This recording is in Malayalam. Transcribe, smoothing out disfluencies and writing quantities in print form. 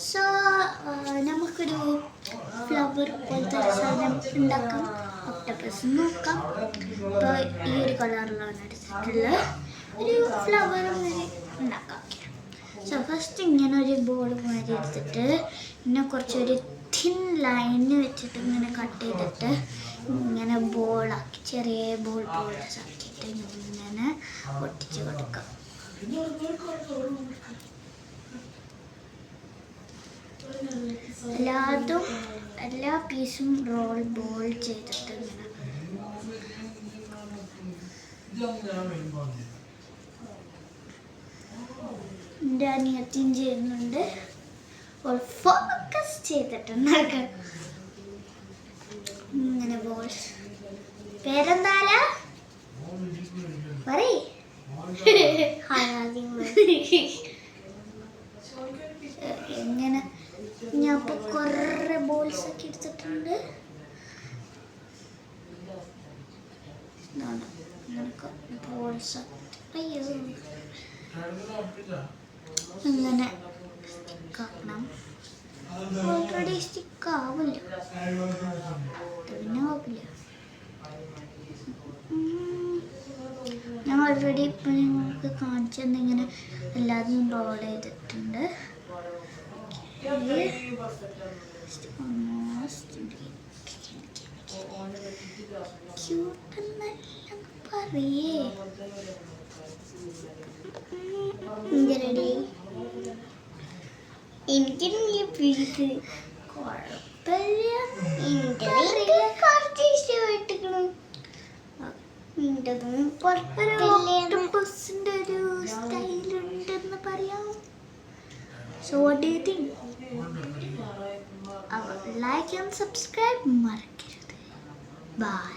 സോ നമുക്കൊരു ഫ്ലവർ പോലത്തെ സാധനം ഉണ്ടാക്കാം. ഒക്ടോപ്പസ് നോക്കാം. ഇപ്പോൾ ഈ ഒരു കളറിലാണ് എടുത്തിട്ടുള്ള ഒരു ഫ്ലവർ ഉണ്ടാക്കാം. സോ ഫസ്റ്റ് ഇങ്ങനെ ഒരു ബോൾ മാതിരി എടുത്തിട്ട് പിന്നെ കുറച്ചൊരു തിൻ ലൈന് വെച്ചിട്ട് ഇങ്ങനെ കട്ട് ചെയ്തിട്ട് ഇങ്ങനെ ബോളാക്കി ചെറിയ ബോൾസ് ആക്കിയിട്ട് ഇങ്ങനെ ഒട്ടിച്ച് കൊടുക്കാം. എല്ലാ പീസും ബോൾ ചെയ്തിട്ട് ഇങ്ങനെ എൻ്റെ അനിയത്തിയും ചെയ്യുന്നുണ്ട്. ഫോക്കസ് ചെയ്തിട്ടുണ്ടാക്കാം. ഇങ്ങനെ ബോൾസ് പേരെന്താല പറയ്. എങ്ങനെ ഞാൻ ഇപ്പൊ കുറേ ബോൾസ് ഒക്കെ എടുത്തിട്ടുണ്ട്. ബോൾസ് അയ്യോ ഇങ്ങനെ സ്റ്റിക്കാക്കണം. ഓൾറെഡി സ്റ്റിക്കാവില്ല, പിന്നെ ആവില്ല. ഞാൻ ഓൾറെഡി ഇപ്പം നിങ്ങൾക്ക് കാണിച്ചു തന്നിങ്ങനെ എല്ലാതും റോൾ ചെയ്തിട്ടുണ്ട്. ക്യൂട്ടെന്നെല്ലാം പറയേ. റെഡി എനിക്ക് കുഴപ്പമില്ല. കുറച്ച് ഇഷ്ടപ്പെട്ടിരിക്കണം. ഓക്ടോപ്പസിന്റെ ഒരു സ്റ്റൈലുണ്ടെന്ന് പറയാം. So what do you think? Like and subscribe മറക്കരുത്. ബൈ.